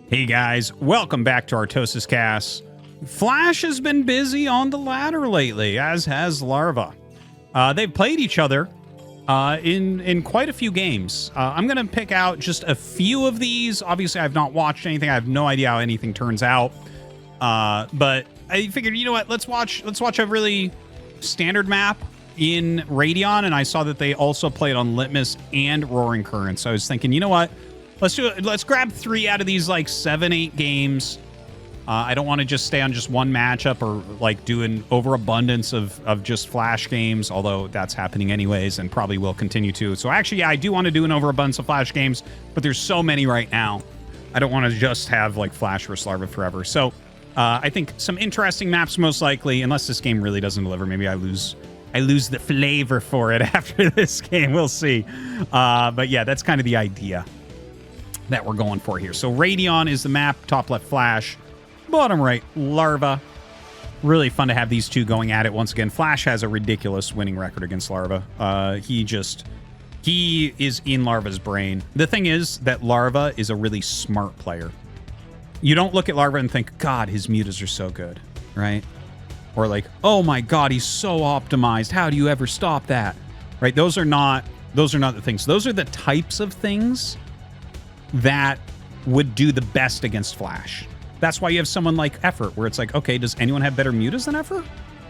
Hey guys, welcome back to ArtosisCasts. FlaSh has been busy on the ladder lately, as has Larva. They've played each other in quite a few games. I'm going to pick out just a few of these. Obviously, I've not watched anything. I have no idea how anything turns out. But I figured, you know what? Let's watch a really standard map in Radeon, and I saw that they also played on Litmus and Roaring Current. So I was thinking, you know what? Let's do it. Let's grab 3 out of these like 7-8 games. I don't want to just stay on just one matchup or like do an overabundance of just FlaSh games, although that's happening anyways and probably will continue to. So actually, yeah, I do want to do an overabundance of FlaSh games, but there's so many right now. I don't want to just have like FlaSh versus Larva forever. So I think some interesting maps most likely, unless this game really doesn't deliver. Maybe I lose the flavor for it after this game. We'll see. But yeah, that's kind of the idea that we're going for here. So Radeon is the map, top left FlaSh, bottom right Larva. Really fun to have these two going at it once again. FlaSh has a ridiculous winning record against Larva. He is in Larva's brain. The thing is that Larva is a really smart player. You don't look at Larva and think, God, his mutas are so good, right? Or like, oh my God, he's so optimized. How do you ever stop that? Right? Those are not the things. Those are the types of things that would do the best against FlaSh. That's why you have someone like Effort, where it's like, okay, does anyone have better mutas than Effort?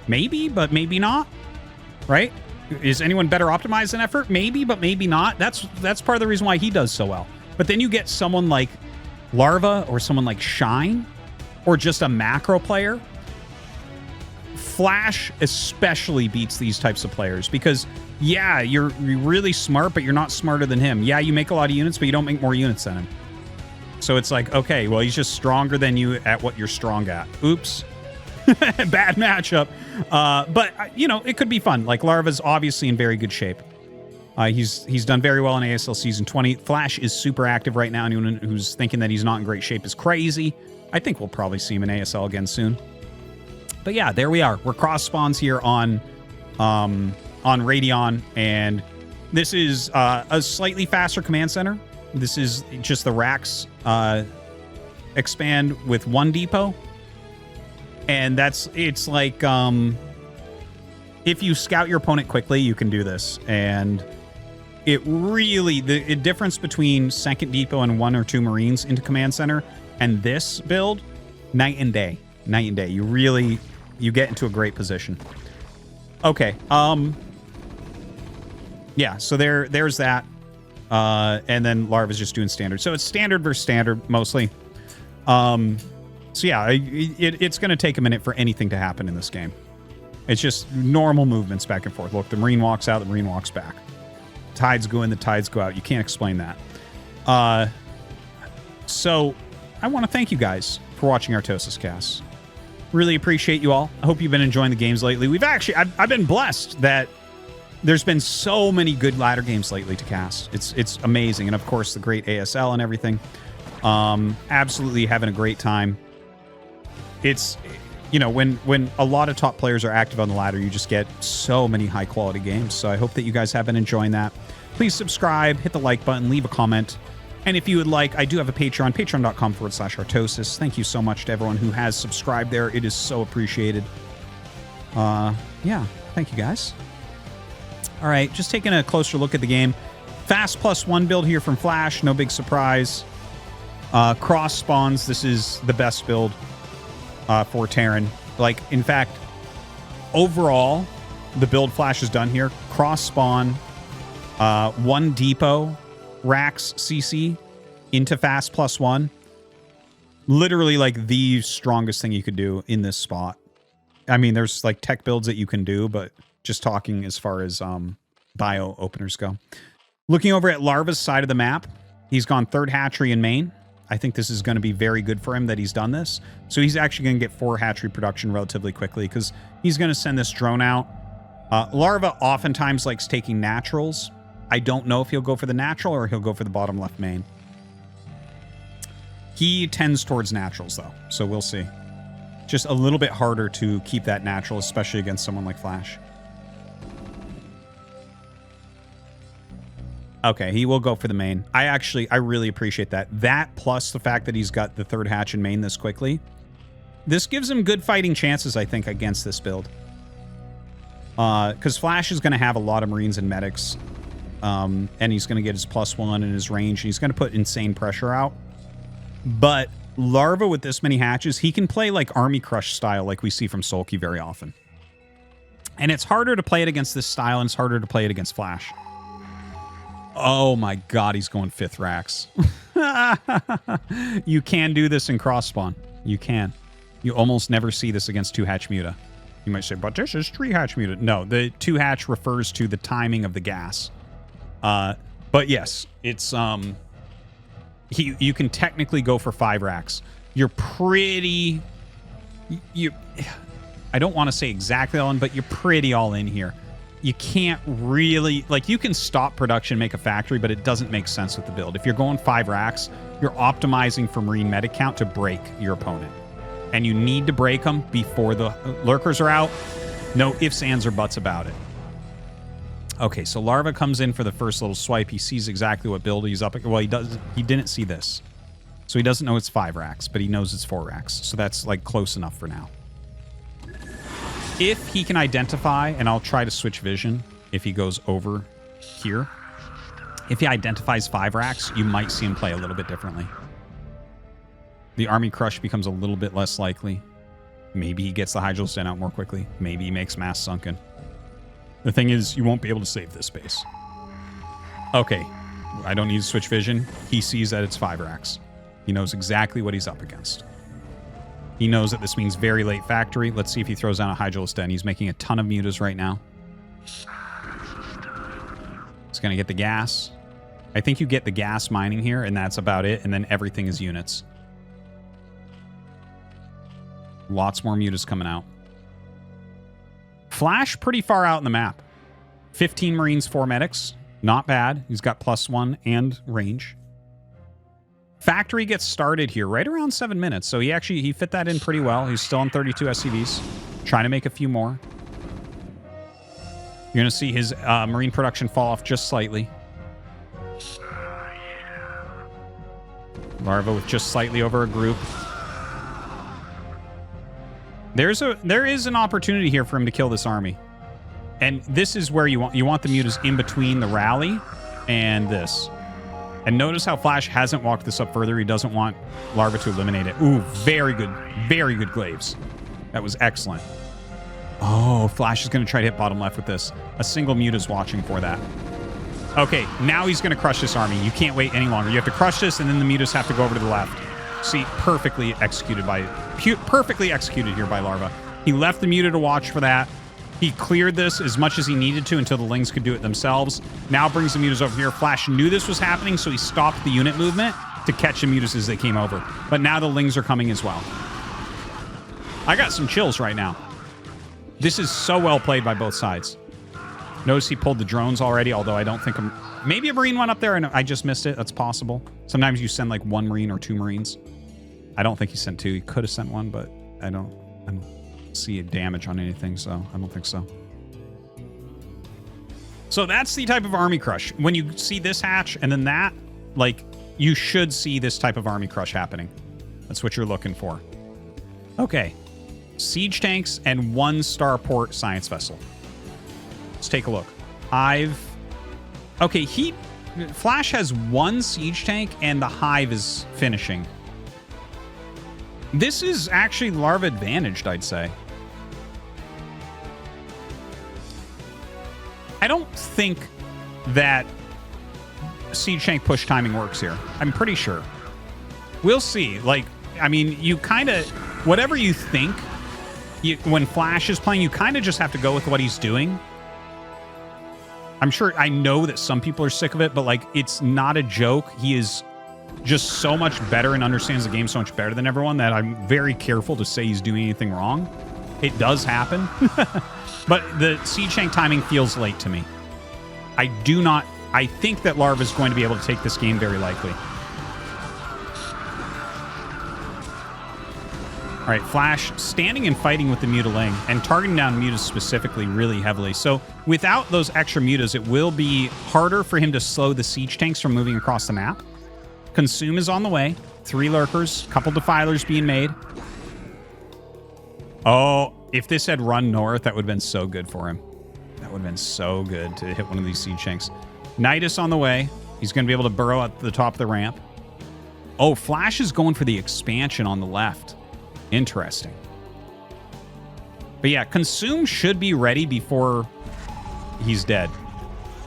Maybe, but maybe not. Right? Is anyone better optimized than Effort? Maybe, but maybe not. That's part of the reason why he does so well. But then you get someone like Larva or someone like Shine or just a macro player. FlaSh especially beats these types of players because, yeah, you're really smart, but you're not smarter than him. Yeah, you make a lot of units, but you don't make more units than him. So it's like, okay, well, he's just stronger than you at what you're strong at. Oops. Bad matchup. But, you know, it could be fun. Like, Larva's obviously in very good shape. He's done very well in ASL Season 20. FlaSh is super active right now. Anyone who's thinking that he's not in great shape is crazy. I think we'll probably see him in ASL again soon. But yeah, there we are. We're cross spawns here on Radeon, and this is a slightly faster command center. This is just the racks expand with 1 depot, and it's like if you scout your opponent quickly, you can do this, and it really the difference between 2nd depot and 1 or 2 Marines into command center and this build, night and day. You get into a great position. Okay. Yeah, so there's that. And then Larva's just doing standard. So it's standard versus standard, mostly. So yeah, it's going to take a minute for anything to happen in this game. It's just normal movements back and forth. Look, the Marine walks out, the Marine walks back. Tides go in, the tides go out. You can't explain that. So I want to thank you guys for watching ArtosisCasts. Really appreciate you all. I hope you've been enjoying the games lately. I've been blessed that there's been so many good ladder games lately to cast. It's amazing. And of course, the great ASL and everything. Absolutely having a great time. It's, you know, when a lot of top players are active on the ladder, you just get so many high quality games. So I hope that you guys have been enjoying that. Please subscribe, hit the like button, leave a comment. And if you would like, I do have a Patreon, patreon.com/Artosis. Thank you so much to everyone who has subscribed there. It is so appreciated. Yeah, thank you guys. All right, just taking a closer look at the game. Fast +1 build here from FlaSh, no big surprise. Cross spawns, this is the best build for Terran. Like, in fact, overall, the build FlaSh has done here, cross spawn, 1 depot, racks CC into fast +1. Literally like the strongest thing you could do in this spot. I mean, there's like tech builds that you can do, but just talking as far as bio openers go. Looking over at Larva's side of the map, he's gone 3rd hatchery in main. I think this is going to be very good for him that he's done this. So he's actually going to get 4 hatchery production relatively quickly because he's going to send this drone out. Larva oftentimes likes taking naturals. I don't know if he'll go for the natural or he'll go for the bottom left main. He tends towards naturals, though, so we'll see. Just a little bit harder to keep that natural, especially against someone like FlaSh. Okay, he will go for the main. I really appreciate that. That plus the fact that he's got the third hatch in main this quickly. This gives him good fighting chances, I think, against this build. Because FlaSh is going to have a lot of Marines and Medics. And he's going to get his +1 in his range. And he's going to put insane pressure out. But Larva with this many hatches, he can play like Army Crush style like we see from Sulky very often. And it's harder to play it against this style, and it's harder to play it against FlaSh. Oh my god, he's going 5th racks. You can do this in cross spawn. You can. You almost never see this against 2-hatch Muta. You might say, but this is 3-hatch Muta. No, the 2-hatch refers to the timing of the gas. But yes, it's you can technically go for 5 racks. You're pretty I don't want to say exactly all in, but you're pretty all in here. You can't really, like, you can stop production, make a factory, but it doesn't make sense with the build. If you're going 5 racks, you're optimizing for Marine medic count to break your opponent. And you need to break them before the lurkers are out. No ifs, ands, or buts about it. Okay, so Larva comes in for the first little swipe. He sees exactly what build he's up. Well, he didn't see this. So he doesn't know it's 5 racks, but he knows it's 4 racks. So that's, like, close enough for now. If he can identify, and I'll try to switch vision if he goes over here. If he identifies 5 racks, you might see him play a little bit differently. The Army Crush becomes a little bit less likely. Maybe he gets the Hydro Stand out more quickly. Maybe he makes Mass Sunken. The thing is, you won't be able to save this space. Okay, I don't need to switch vision. He sees that it's 5 racks. He knows exactly what he's up against. He knows that this means very late factory. Let's see if he throws down a Hydralis Den. He's making a ton of mutas right now. He's going to get the gas. I think you get the gas mining here, and that's about it. And then everything is units. Lots more mutas coming out. FlaSh pretty far out in the map. 15 Marines, 4 Medics. Not bad. He's got +1 and range. Factory gets started here right around 7 minutes. So he fit that in pretty well. He's still on 32 SCVs. Trying to make a few more. You're going to see his Marine production fall off just slightly. Larva with just slightly over a group. There is an opportunity here for him to kill this army. And this is where you want the mutas in between the rally and this. And notice how FlaSh hasn't walked this up further. He doesn't want Larva to eliminate it. Ooh, very good glaives. That was excellent. Oh, FlaSh is going to try to hit bottom left with this. A single muta's watching for that. Okay, now he's going to crush this army. You can't wait any longer. You have to crush this, and then the mutas have to go over to the left. See, perfectly executed here by Larva. He left the muta to watch for that. He cleared this as much as he needed to until the Lings could do it themselves. Now brings the mutas over here. FlaSh knew this was happening, so he stopped the unit movement to catch the mutas as they came over. But now the Lings are coming as well. I got some chills right now. This is so well played by both sides. Notice he pulled the drones already, although I don't think... Maybe a Marine went up there and I just missed it. That's possible. Sometimes you send like 1 Marine or 2 Marines. I don't think he sent 2. He could have sent 1, but I don't see a damage on anything, so I don't think so. So that's the type of Army Crush. When you see this hatch and then that, like, you should see this type of Army Crush happening. That's what you're looking for. Okay. Siege tanks and 1 starport science vessel. Let's take a look. Okay, FlaSh has 1 siege tank and the Hive is finishing. This is actually Larva advantaged, I'd say. I don't think that siege tank push timing works here. I'm pretty sure. We'll see. Like, I mean, you kind of... Whatever you think, when FlaSh is playing, you kind of just have to go with what he's doing. I'm sure... I know that some people are sick of it, but, like, it's not a joke. He is... just so much better and understands the game so much better than everyone that I'm very careful to say he's doing anything wrong. It does happen. But the siege tank timing feels late to me. I think that Larva is going to be able to take this game very likely. All right, FlaSh standing and fighting with the Mutaling and targeting down mutas specifically really heavily. So without those extra mutas, it will be harder for him to slow the siege tanks from moving across the map. Consume is on the way. 3 lurkers, couple defilers being made. Oh, if this had run north, that would have been so good for him. That would have been so good to hit one of these siege tanks. Nidus on the way. He's going to be able to burrow at the top of the ramp. Oh, FlaSh is going for the expansion on the left. Interesting. But yeah, Consume should be ready before he's dead.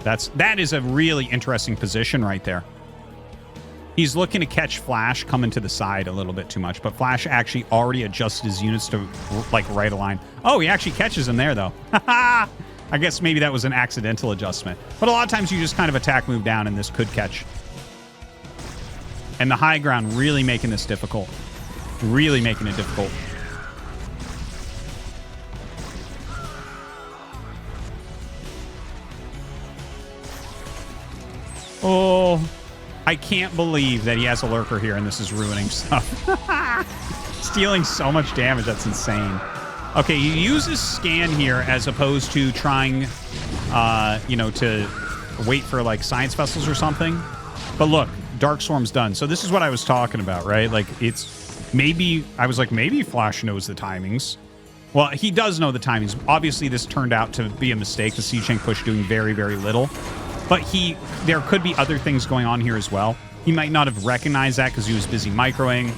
That is a really interesting position right there. He's looking to catch FlaSh coming to the side a little bit too much, but FlaSh actually already adjusted his units to like right align. Oh, he actually catches him there though. I guess maybe that was an accidental adjustment. But a lot of times you just kind of attack, move down, and this could catch. And the high ground really making this difficult. Really making it difficult. Oh, I can't believe that he has a lurker here and this is ruining stuff. Stealing so much damage, that's insane. Okay, he uses scan here as opposed to trying, you know, to wait for like science vessels or something. But look, Dark Swarm's done. So this is what I was talking about, right? Like it's maybe, I was like, maybe FlaSh knows the timings. Well, he does know the timings. Obviously, this turned out to be a mistake. The siege tank push doing very, very little. But there could be other things going on here as well. He might not have recognized that because he was busy microing.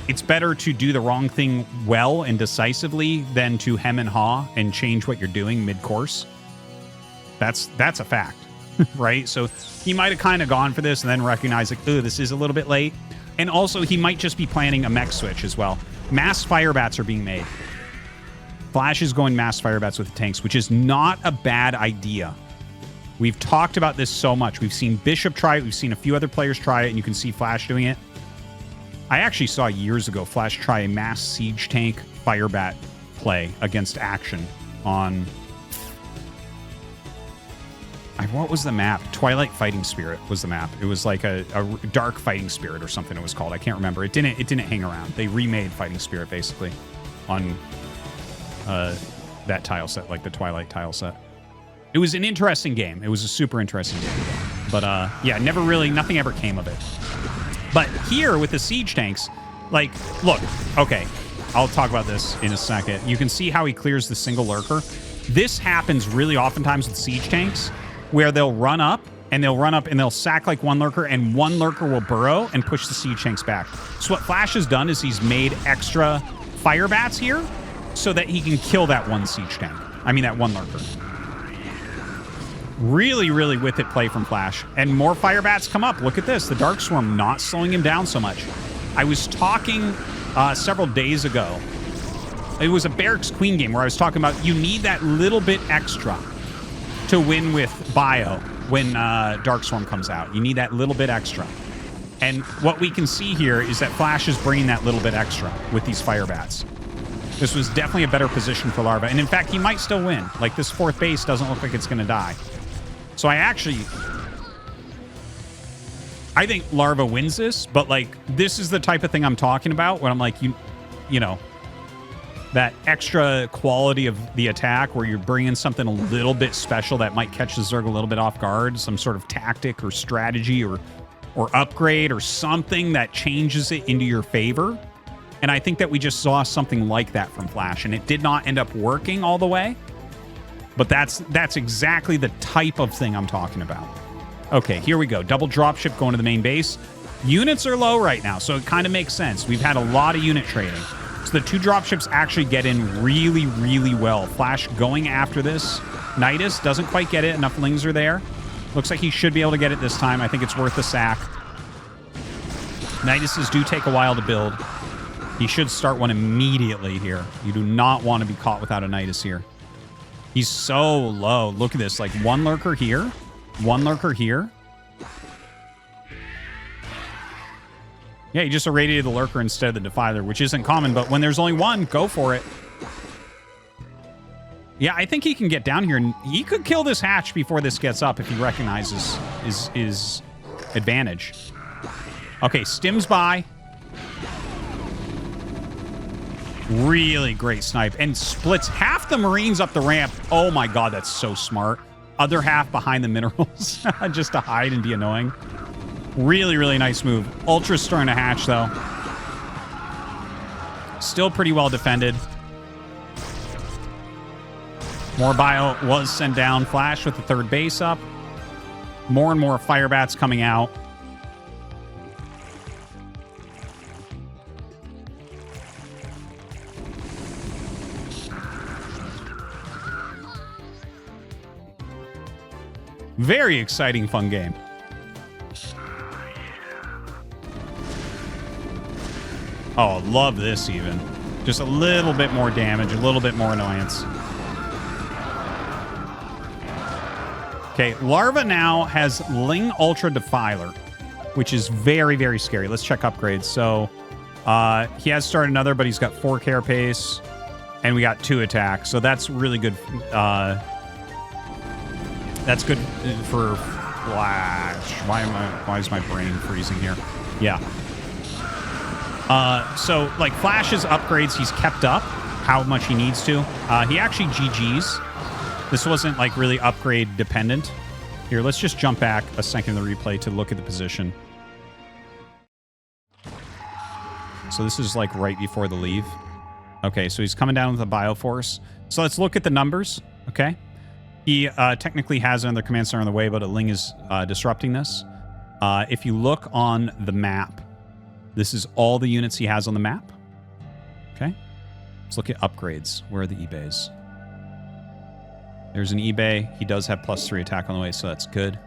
It's better to do the wrong thing well and decisively than to hem and haw and change what you're doing mid-course. That's a fact, right? So he might have kind of gone for this and then recognized, like, oh, this is a little bit late. And also, he might just be planning a mech switch as well. Mass firebats are being made. FlaSh is going mass firebats with the tanks, which is not a bad idea. We've talked about this so much. We've seen Bishop try it. We've seen a few other players try it, and you can see FlaSh doing it. I actually saw years ago FlaSh try a mass siege tank firebat play against Action on... what was the map? Twilight Fighting Spirit was the map. It was like a Dark Fighting Spirit or something it was called. I can't remember. It didn't hang around. They remade Fighting Spirit basically on that tile set, like the Twilight tile set. It was an interesting game. It was a super interesting game. But yeah, nothing ever came of it. But here with the siege tanks, like, look, okay, I'll talk about this in a second. You can see how he clears the single lurker. This happens really oftentimes with siege tanks, where they'll run up and they'll sack like one lurker and one lurker will burrow and push the siege tanks back. So what FlaSh has done is he's made extra firebats here so that he can kill that one siege tank. I mean, that one lurker. Really, really with it play from FlaSh. And more firebats come up. Look at this. The Dark Swarm not slowing him down so much. I was talking several days ago. It was a Barracks Queen game where I was talking about you need that little bit extra to win with bio when Dark Swarm comes out. You need that little bit extra. And what we can see here is that FlaSh is bringing that little bit extra with these firebats. This was definitely a better position for Larva. And in fact, he might still win. Like, this fourth base doesn't look like it's going to die. So I think Larva wins this, but like, this is the type of thing I'm talking about when I'm like, you know, that extra quality of the attack where you're bringing something a little bit special that might catch the Zerg a little bit off guard, some sort of tactic or strategy or upgrade or something that changes it into your favor. And I think that we just saw something like that from FlaSh, and it did not end up working all the way. But that's exactly the type of thing I'm talking about. Okay, here we go. Double dropship going to the main base. Units are low right now, so it kind of makes sense. We've had a lot of unit trading. So the 2 dropships actually get in really, really well. FlaSh going after this. Nidus doesn't quite get it. Enough lings are there. Looks like he should be able to get it this time. I think it's worth the sack. Niduses do take a while to build. He should start one immediately here. You do not want to be caught without a Nidus here. He's so low. Look at this. Like, one lurker here. One lurker here. Yeah, he just irradiated the lurker instead of the defiler, which isn't common, but when there's only one, go for it. Yeah, I think he can get down here, and he could kill this hatch before this gets up if he recognizes his advantage. Okay, stims by. Really great snipe. And splits half the Marines up the ramp. Oh my god, that's so smart. Other half behind the minerals just to hide and be annoying. Really, really nice move. Ultra's starting to hatch, though. Still pretty well defended. More bio was sent down. FlaSh with the third base up. More and more FireBats coming out. Very exciting, fun game. Oh, love this even. Just a little bit more damage, a little bit more annoyance. Okay, Larva now has Ling Ultra Defiler, which is very, very scary. Let's check upgrades. So, he has started another, but he's got 4 carapace, and we got 2 attacks. So that's really good. That's good for FlaSh. Why is my brain freezing here? Yeah. So, like, FlaSh's upgrades, he's kept up how much he needs to. He actually GG's. This wasn't, like, really upgrade dependent. Here, let's just jump back a second in the replay to look at the position. So this is, like, right before the leave. Okay, so he's coming down with a Bioforce. So let's look at the numbers, okay? He technically has another command center on the way, but a Ling is disrupting this. If you look on the map, this is all the units he has on the map. Okay. Let's look at upgrades. Where are the eBays? There's an eBay. He does have +3 attack on the way, so that's good.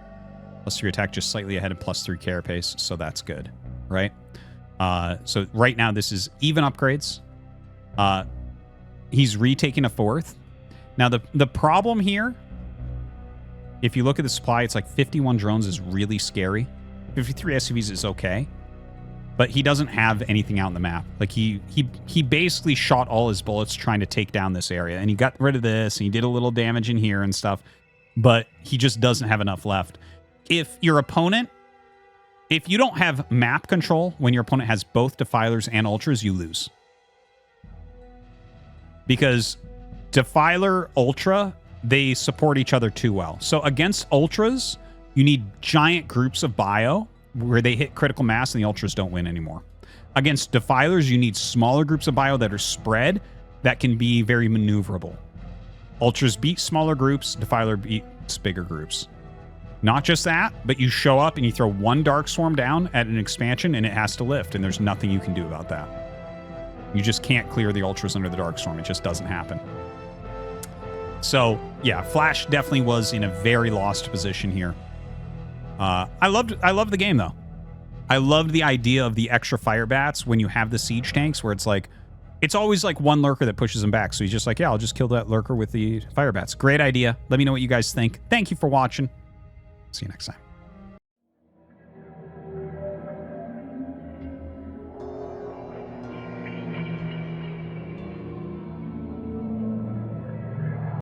+3 attack just slightly ahead of +3 carapace, so that's good, right? So right now this is even upgrades. He's retaking a 4th. Now the problem here, if you look at the supply, it's like 51 drones is really scary. 53 SUVs is okay. But he doesn't have anything out in the map. Like, he basically shot all his bullets trying to take down this area. And he got rid of this, and he did a little damage in here and stuff. But he just doesn't have enough left. If your opponent... If you don't have map control when your opponent has both Defilers and Ultras, you lose. Because Defiler, Ultra, they support each other too well. So against Ultras, you need giant groups of bio where they hit critical mass and the Ultras don't win anymore. Against Defilers, you need smaller groups of bio that are spread that can be very maneuverable. Ultras beat smaller groups, Defiler beats bigger groups. Not just that, but you show up and you throw one Dark Swarm down at an expansion and it has to lift, and there's nothing you can do about that. You just can't clear the Ultras under the Dark Storm. It just doesn't happen. So, yeah, FlaSh definitely was in a very lost position here. I loved the game, though. I loved the idea of the extra FireBats when you have the siege tanks, where it's like, it's always like one lurker that pushes them back. So he's just like, yeah, I'll just kill that lurker with the FireBats. Great idea. Let me know what you guys think. Thank you for watching. See you next time.